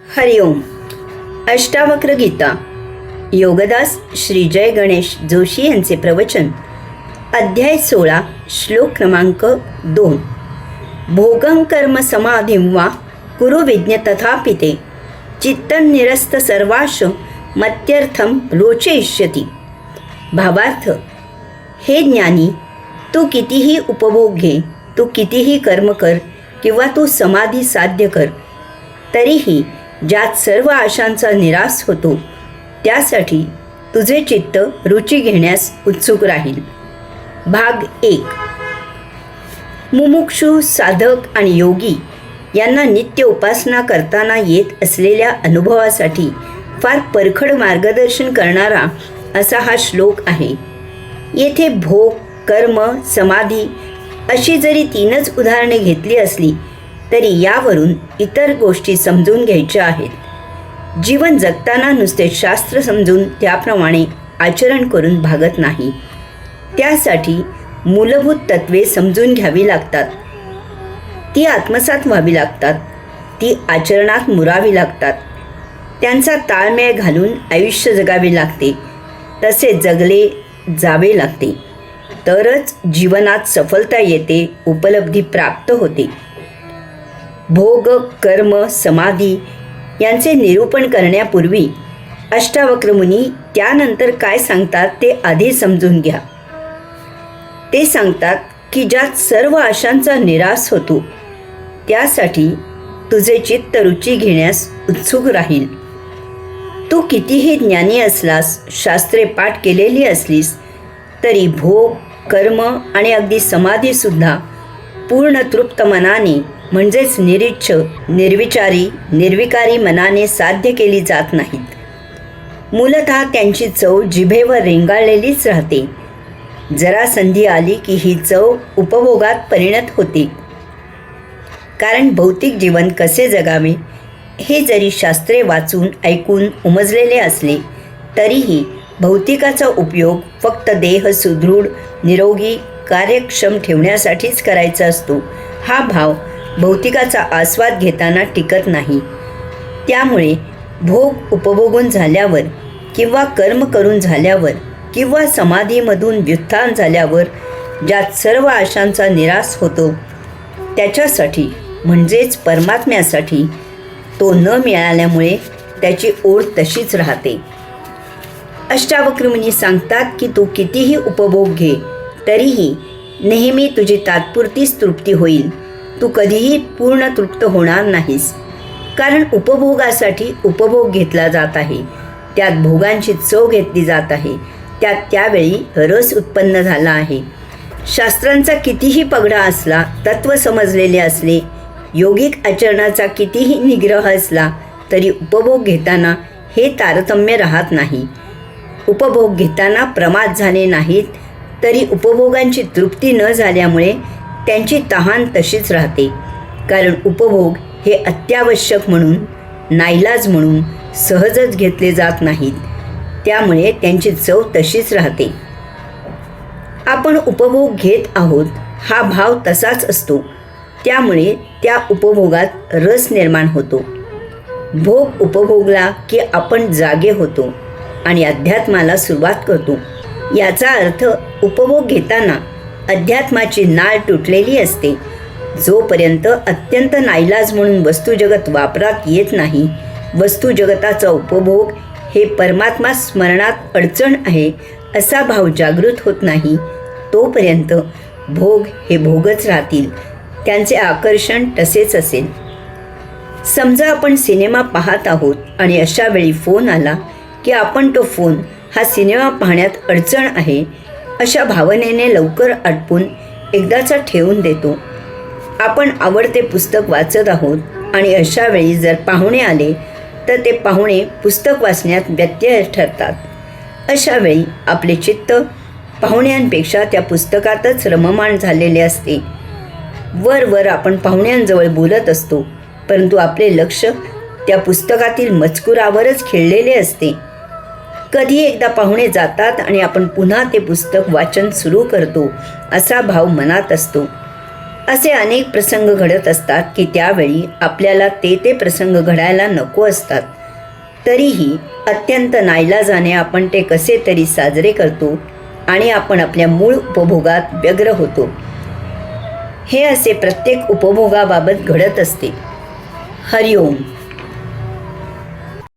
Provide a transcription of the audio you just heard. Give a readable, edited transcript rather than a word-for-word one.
हरिओम. अष्टावक्र गीता, योगदास श्री जय गणेश जोशी यांचे प्रवचन. अध्याय 16, श्लोक क्रमांक 2. भोगं कर्म समाधिं वा कुरु विज्ञ तथापि ते चित्तं निरस्त सर्वाश मत्यर्थं रोचयिष्यति. भावार्थ: हे ज्ञानी, तू कितीही उपभोग घे, तू कितीही कर्म कर किंवा तू समाधी साध्य कर, तरीही ज्यात सर्व आशांचा निराश होतो त्यासाठी तुझे चित्त रुची घेण्यास उत्सुक राहील. भाग 1. मुमुक्षु, साधक आणि योगी यांना नित्य उपासना करताना येत असलेल्या अनुभवासाठी फार परखड मार्गदर्शन करणारा असा हा श्लोक आहे. येथे भोग, कर्म, समाधी अशी जरी 3च उदाहरणे घेतली असली तरी यावरून इतर गोष्टी समजून घ्यायच्या आहेत. जीवन जगताना नुसते शास्त्र समजून त्याप्रमाणे आचरण करून भागत नाही. त्यासाठी मूलभूत तत्त्वे समजून घ्यावी लागतात, ती आत्मसात व्हावी लागतात, ती आचरणात मुरावी लागतात, त्यांचा ताळमेळ घालून आयुष्य जगावे लागते, तसे जगले जावे लागते. तरच जीवनात सफलता येते, उपलब्धी प्राप्त होते. भोग, कर्म, समाधी यांचे निरूपण करण्यापूर्वी अष्टावक्र मुनी त्यानंतर काय सांगतात ते आधी समजून घ्या. ते सांगतात की ज्यात सर्व आशांचा निराश होतो त्यासाठी तुझे चित्त रुची घेण्यास उत्सुक राहील. तू कितीही ज्ञानी असलास, शास्त्रे पाठ केलेली असलीस तरी भोग, कर्म आणि अगदी समाधीसुद्धा पूर्ण तृप्त मनाने म्हणजेच निरीच्छ, निर्विचारी, निर्विकारी मनाने साध्य केली जात नाहीत. मूलतः त्यांची चव जिभेवर रेंगाळलेलीच राहते. जरा संधी आली की ही चव उपभोगात परिणत होते. कारण भौतिक जीवन कसे जगावे हे जरी शास्त्रे वाचून ऐकून उमजलेले असले तरीही भौतिकाचा उपयोग फक्त देह सुदृढ, निरोगी, कार्यक्षम ठेवण्यासाठीच करायचा असतो. हा भाव भौतिकाचा आस्वाद घेताना टिकत नाही. त्यामुळे भोग उपभोगून झाल्यावर किंवा कर्म करून झाल्यावर किंवा समाधीमधून व्युत्थान झाल्यावर ज्यात सर्व आशांचा निराश होतो त्याच्यासाठी म्हणजेच परमात्म्यासाठी तो न मिळाल्यामुळे त्याची ओढ तशीच राहते. अष्टावक्र मुनी सांगतात की तू कितीही उपभोग घे तरीही नेहमी तुझी तात्पुरतीच तृप्ती होईल. तू कधीही पूर्ण तृप्त होणार नाहीस. कारण उपभोगासाठी उपभोग घेतला जात आहे, त्यात भोगांची चव घेतली जात आहे, त्यात त्यावेळी रस उत्पन्न झाला आहे. शास्त्रांचा कितीही पगडा असला, तत्त्व समजलेले असले, योगिक आचरणाचा कितीही निग्रह असला तरी उपभोग घेताना हे तारतम्य राहत नाही. उपभोग घेताना प्रमाद झाले नाहीत तरी उपभोगांची तृप्ती न झाल्यामुळे त्यांची तहान तशीच राहते. कारण उपभोग हे अत्यावश्यक म्हणून, नाईलाज म्हणून सहजच घेतले जात नाहीत. त्यामुळे त्यांची चव तशीच राहते. आपण उपभोग घेत आहोत हा भाव तसाच असतो. त्यामुळे त्या उपभोगात रस निर्माण होतो. भोग उपभोगला की आपण जागे होतो आणि अध्यात्माला सुरुवात करतो. याचा अर्थ उपभोग घेताना अध्यात्माची नाळ तुटलेली असते. जोपर्यंत अत्यंत नाईलाज म्हणून वस्तुजगत वापरात येत नाही, वस्तुजगताचा उपभोग हे परमात्मा स्मरणात अडचण आहे असा भाव जागृत होत नाही, तोपर्यंत भोग हे भोगच राहतील. त्यांचे आकर्षण तसेच असेल. समजा आपण सिनेमा पाहत आहोत आणि अशा वेळी फोन आला की आपण तो फोन हा सिनेमा पाहण्यात अडचण आहे अशा भावनेने लवकर आटपून एकदाचा ठेवून देतो. आपण आवडते पुस्तक वाचत आहोत आणि अशा वेळी जर पाहुणे आले तर ते पाहुणे पुस्तक वाचण्यात व्यत्यय ठरतात. अशा वेळी आपले चित्त पाहुण्यांपेक्षा त्या पुस्तकातच रममाण झालेले असते. वर आपण पाहुण्यांजवळ बोलत असतो, परंतु आपले लक्ष त्या पुस्तकातील मजकुरावरच खिळलेले असते. कधी एकदा पाहुणे जातात आणि आपण पुन्हा ते पुस्तक वाचन सुरू करतो असा भाव मनात असतो. असे अनेक प्रसंग घडत असतात की त्यावेळी आपल्याला ते प्रसंग घडायला नको असतात. तरीही अत्यंत नाईलाजाने आपण ते कसे तरी साजरे करतो आणि आपण आपल्या मूळ उपभोगात व्यग्र होतो. हे असे प्रत्येक उपभोगाबाबत घडत असते. हरिओम.